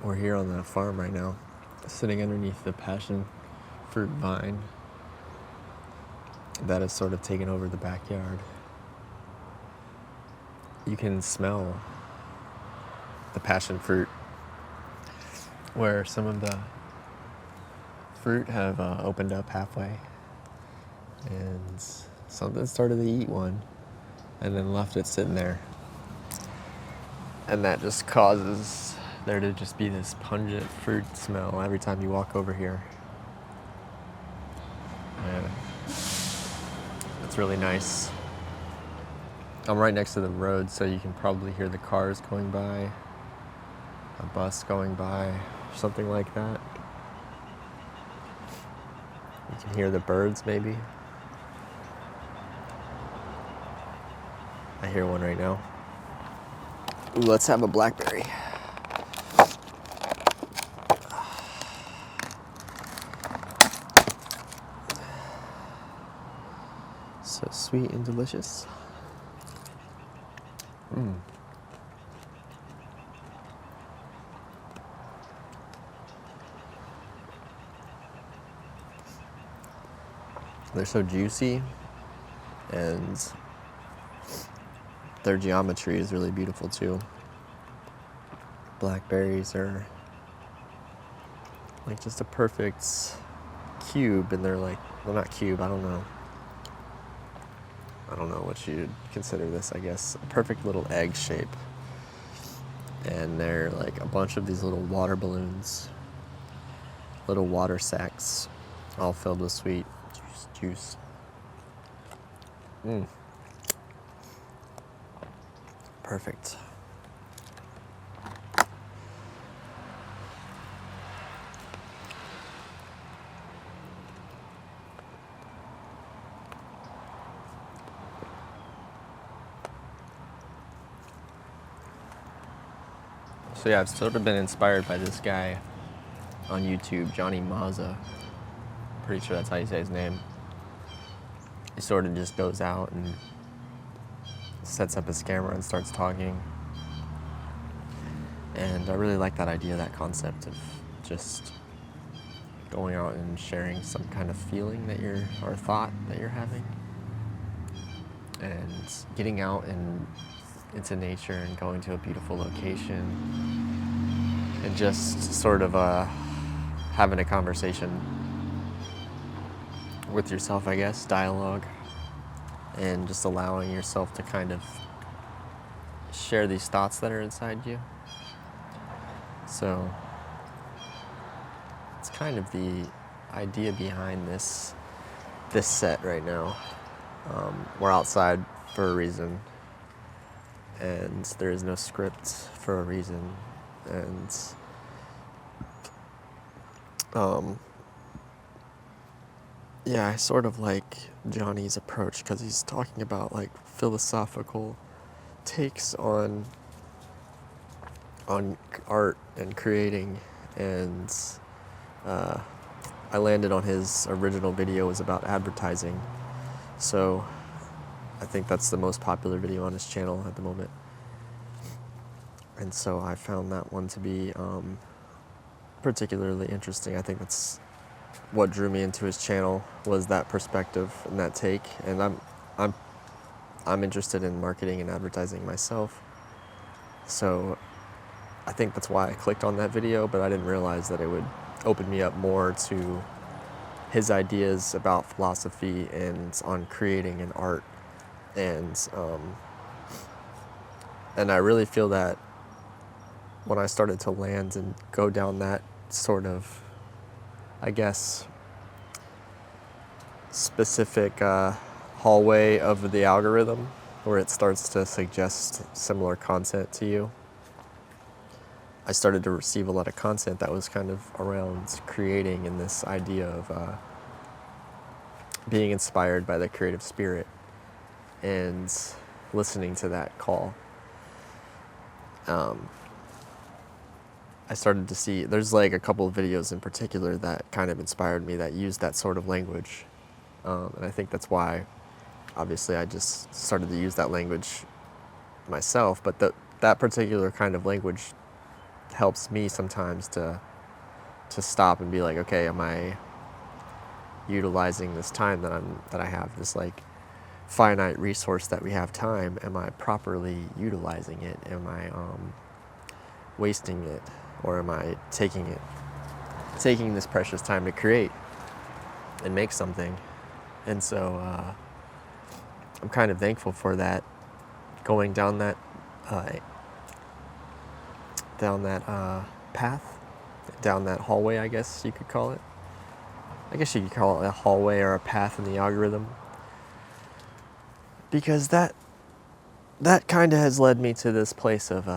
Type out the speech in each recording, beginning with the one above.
We're here on the farm right now, sitting underneath the passion fruit vine that has sort of taken over the backyard. You can smell the passion fruit where some of the fruit have opened up halfway, and something started to eat one and then left it sitting there. And that just causes there to just be this pungent fruit smell every time you walk over here. And it's really nice. I'm right next to the road, so you can probably hear the cars going by, a bus going by, something like that. You can hear the birds maybe. I hear one right now. Ooh, let's have a blackberry. So sweet and delicious. They're so juicy, and their geometry is really beautiful too. Blackberries are like just a perfect cube, and they're like, well, not cube, I don't know what you'd consider this, I guess. A perfect little egg shape. And they're like a bunch of these little water balloons, little water sacs, all filled with sweet juice. Perfect. So yeah, I've sort of been inspired by this guy on YouTube, Johnny Mazza. Pretty sure that's how you say his name. He sort of just goes out and sets up his camera and starts talking. And I really like that idea, that concept of just going out and sharing some kind of feeling that or thought that you're having. And getting out and into nature and going to a beautiful location and just sort of having a conversation with yourself, I guess, dialogue, and just allowing yourself to kind of share these thoughts that are inside you. So it's kind of the idea behind this set right now. We're outside for a reason, and there is no script for a reason, and yeah, I sort of like Johnny's approach because he's talking about like philosophical takes on art and creating, and I landed on his original video was about advertising, so I think that's the most popular video on his channel at the moment. And so I found that one to be particularly interesting. I think that's what drew me into his channel, was that perspective and that take. And I'm interested in marketing and advertising myself. So I think that's why I clicked on that video, but I didn't realize that it would open me up more to his ideas about philosophy and on creating an art. And I really feel that when I started to land and go down that sort of, I guess, specific hallway of the algorithm where it starts to suggest similar content to you, I started to receive a lot of content that was kind of around creating and this idea of being inspired by the creative spirit and listening to that call. I started to see, there's like a couple of videos in particular that kind of inspired me that used that sort of language. And I think that's why, obviously, I just started to use that language myself. But that particular kind of language helps me sometimes to stop and be like, okay, am I utilizing this time that I have, this like finite resource that we have, time? Am I properly utilizing it? Am I wasting it, or am I taking this precious time to create and make something? And so I'm kind of thankful for that, going down that path, down that hallway, I guess you could call it. I guess you could call it a hallway or a path in the algorithm, because that kind of has led me to this place of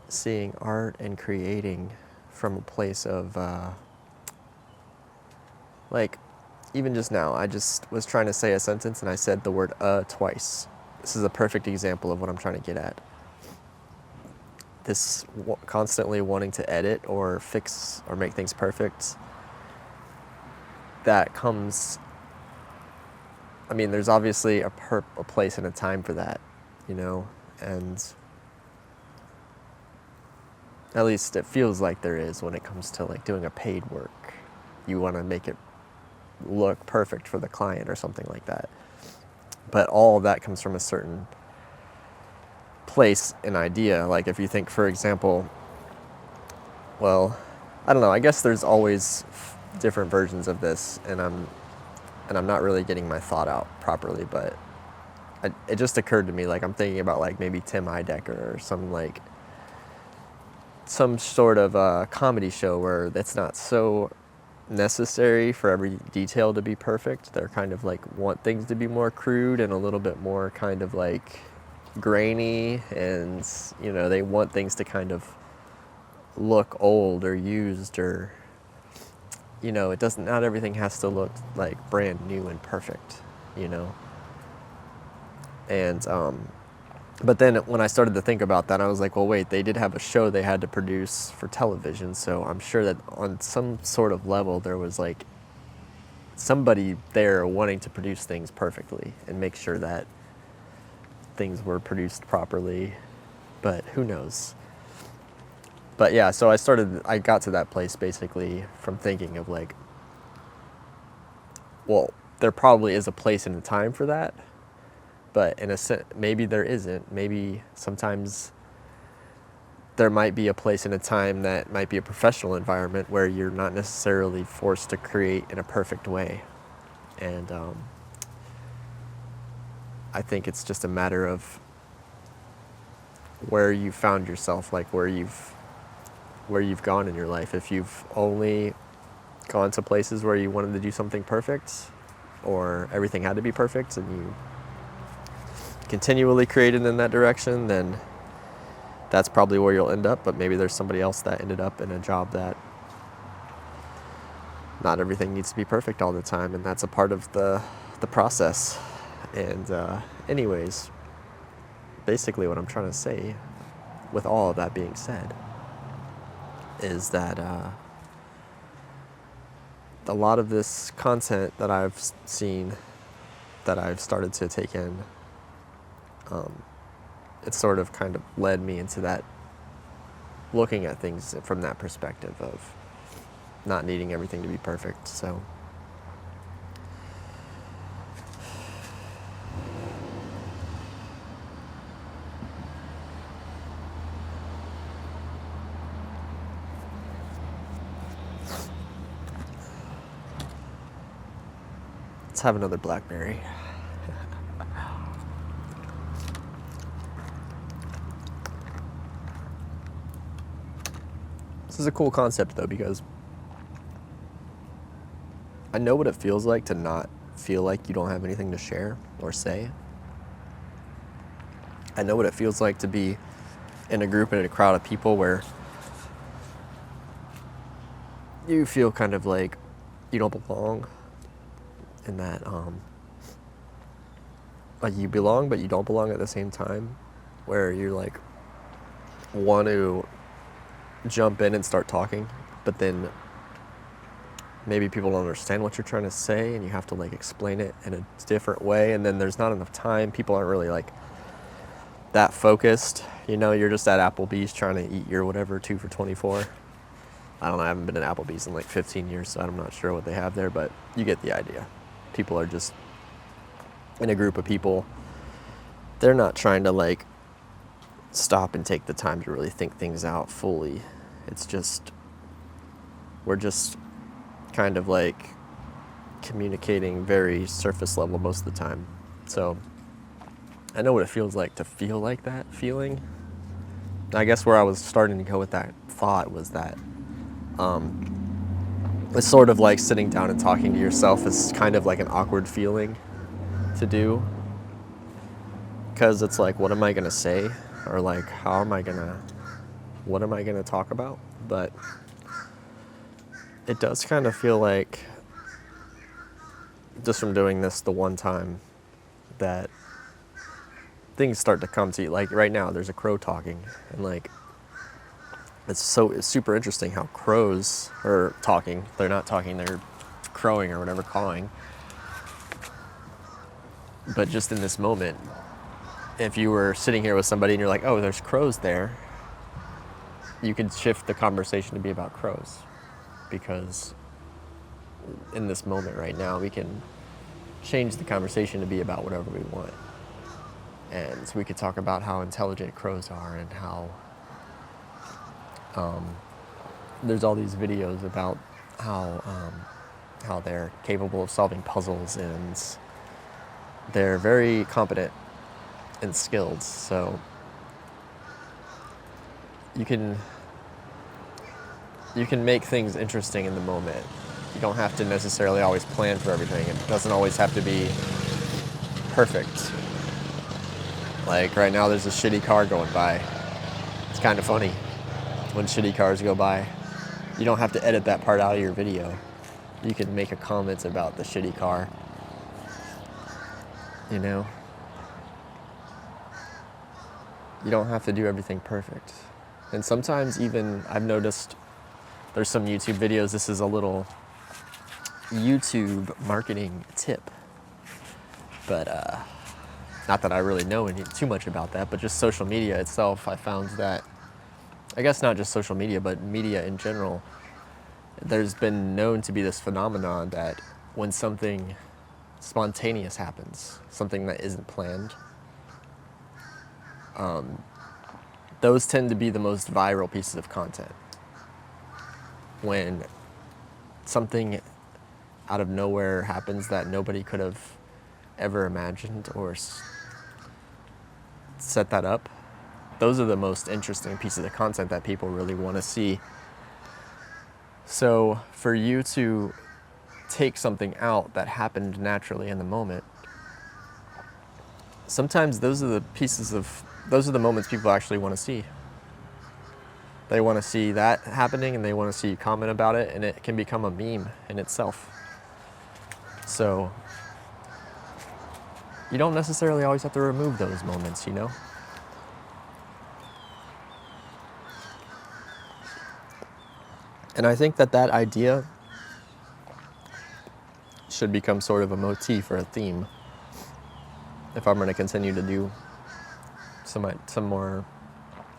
seeing art and creating from a place of like, even just now, I just was trying to say a sentence and I said the word twice. This is a perfect example of what I'm trying to get at. This constantly wanting to edit or fix or make things perfect, that comes, I mean, there's obviously a place and a time for that, you know, and at least it feels like there is when it comes to like doing a paid work. You want to make it look perfect for the client or something like that. But all of that comes from a certain place and idea. Like if you think, for example, well, I don't know, I guess there's always different versions of this, and I'm not really getting my thought out properly, but it just occurred to me, like I'm thinking about like maybe Tim Heidecker or some sort of comedy show where it's not so necessary for every detail to be perfect. They're kind of like want things to be more crude and a little bit more kind of like grainy, and you know, they want things to kind of look old or used, or you know, not everything has to look like brand new and perfect, you know. And but then when I started to think about that, I was like, well, wait, they did have a show they had to produce for television, so I'm sure that on some sort of level there was like somebody there wanting to produce things perfectly and make sure that things were produced properly, but who knows. But yeah, so I got to that place basically from thinking of like, well, there probably is a place and a time for that, but in a sense, maybe there isn't. Maybe sometimes there might be a place and a time that might be a professional environment where you're not necessarily forced to create in a perfect way. And I think it's just a matter of where you found yourself, like where you've gone in your life. If you've only gone to places where you wanted to do something perfect, or everything had to be perfect, and you continually created in that direction, then that's probably where you'll end up. But maybe there's somebody else that ended up in a job that not everything needs to be perfect all the time, and that's a part of the process. And anyways, basically what I'm trying to say with all of that being said is that a lot of this content that I've seen, that I've started to take in, it sort of kind of led me into that, looking at things from that perspective of not needing everything to be perfect. So let's have another blackberry. This is a cool concept though, because I know what it feels like to not feel like you don't have anything to share or say. I know what it feels like to be in a group and in a crowd of people where you feel kind of like you don't belong, and that like you belong but you don't belong at the same time, where you like want to jump in and start talking, but then maybe people don't understand what you're trying to say, and you have to like explain it in a different way, and then there's not enough time. People aren't really like that focused. You know, you're just at Applebee's trying to eat your whatever 2 for $24. I don't know, I haven't been at Applebee's in like 15 years, so I'm not sure what they have there, but you get the idea. People are just in a group of people. They're not trying to like stop and take the time to really think things out fully. It's just, we're just kind of like communicating very surface level most of the time. So I know what it feels like to feel like that feeling. I guess where I was starting to go with that thought was that it's sort of like sitting down and talking to yourself is kind of like an awkward feeling to do, because it's like, what am I gonna say, or like what am I gonna talk about? But it does kind of feel like, just from doing this the one time, that things start to come to you. Like right now there's a crow talking, and like it's super interesting how crows are talking. They're not talking, they're crowing or whatever, cawing. But just in this moment, if you were sitting here with somebody and you're like, oh, there's crows there, you could shift the conversation to be about crows. Because in this moment right now, we can change the conversation to be about whatever we want. And so we could talk about how intelligent crows are, and how there's all these videos about how they're capable of solving puzzles, and they're very competent and skilled. So you can make things interesting in the moment. You don't have to necessarily always plan for everything. It doesn't always have to be perfect. Like right now there's a shitty car going by. It's kind of funny when shitty cars go by. You don't have to edit that part out of your video. You can make a comment about the shitty car. You know? You don't have to do everything perfect. And sometimes even, I've noticed there's some YouTube videos, this is a little YouTube marketing tip. But not that I really know too much about that, but just social media itself, I found that, I guess not just social media, but media in general, there's been known to be this phenomenon that when something spontaneous happens, something that isn't planned, those tend to be the most viral pieces of content. When something out of nowhere happens that nobody could have ever imagined or set that up, those are the most interesting pieces of content that people really want to see. So for you to take something out that happened naturally in the moment, sometimes those are the moments people actually want to see. They want to see that happening, and they want to see you comment about it, and it can become a meme in itself. So you don't necessarily always have to remove those moments, you know? And I think that idea should become sort of a motif or a theme if I'm going to continue to do some more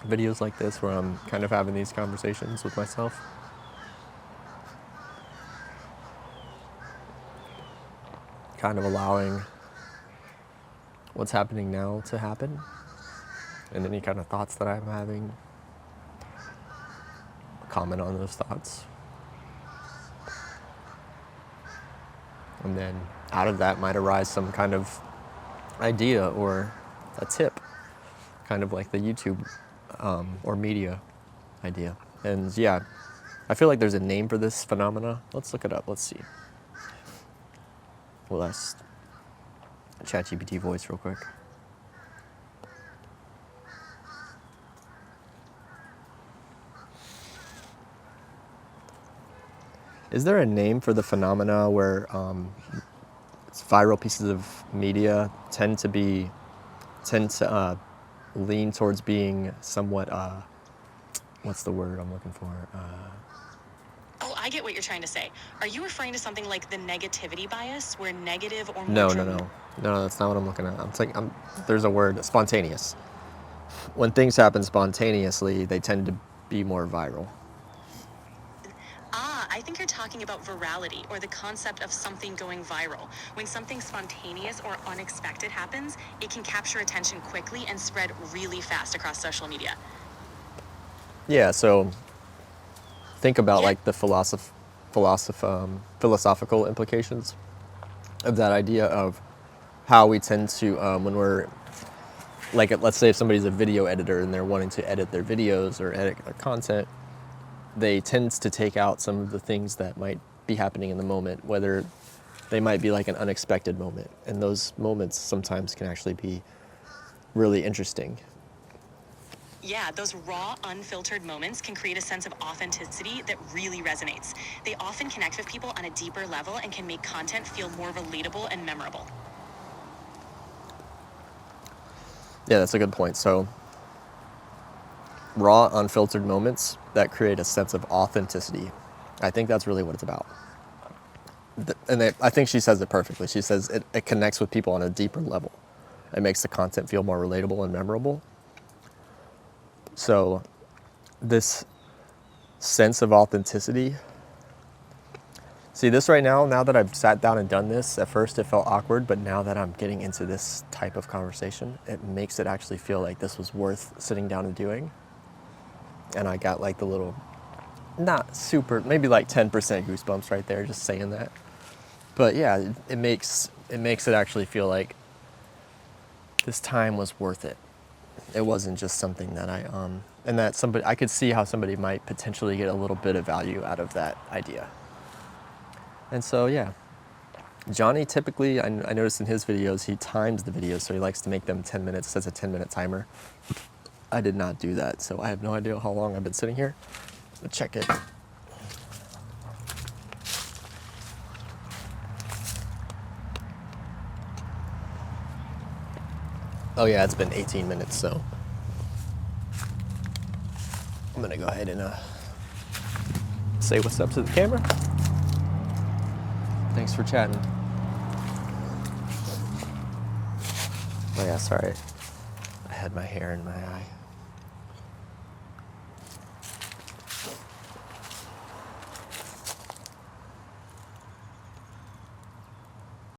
videos like this, where I'm kind of having these conversations with myself. Kind of allowing what's happening now to happen, and any kind of thoughts that I'm having, comment on those thoughts. And then out of that might arise some kind of idea or a tip, kind of like the YouTube or media idea. And yeah, I feel like there's a name for this phenomena. Let's look it up. Let's see. Well, that's ChatGPT voice real quick. Is there a name for the phenomena where viral pieces of media tend to lean towards being somewhat, what's the word I'm looking for? Oh, I get what you're trying to say. Are you referring to something like the negativity bias, where negative or more No, that's not what I'm looking at. There's a word, spontaneous. when things happen spontaneously, they tend to be more viral. I think you're talking about virality, or the concept of something going viral. When something spontaneous or unexpected happens, it can capture attention quickly and spread really fast across social media. Yeah, so think about Yeah. like the philosophical implications of that idea of how we tend to, when we're like, let's say if somebody's a video editor and they're wanting to edit their videos or edit their content, they tend to take out some of the things that might be happening in the moment, whether they might be like an unexpected moment. And those moments sometimes can actually be really interesting. Yeah, those raw, unfiltered moments can create a sense of authenticity that really resonates. They often connect with people on a deeper level and can make content feel more relatable and memorable. Yeah, that's a good point. So raw, unfiltered moments that create a sense of authenticity. I think that's really what it's about. I think she says it perfectly. She says it connects with people on a deeper level. It makes the content feel more relatable and memorable. So this sense of authenticity. See, this right now that I've sat down and done this, at first it felt awkward, but now that I'm getting into this type of conversation, it makes it actually feel like this was worth sitting down and doing. And I got like the little, not super, maybe like 10% goosebumps right there just saying that. But yeah, it makes it actually feel like this time was worth it. It wasn't just something that and that somebody, I could see how somebody might potentially get a little bit of value out of that idea. And so, yeah, Johnny typically, I noticed in his videos, he times the videos, so he likes to make them 10 minutes, sets a 10-minute timer. I did not do that, so I have no idea how long I've been sitting here. Let's check it. Oh yeah, it's been 18 minutes, so I'm gonna go ahead and say what's up to the camera. Thanks for chatting. Oh yeah, sorry. I had my hair in my eye.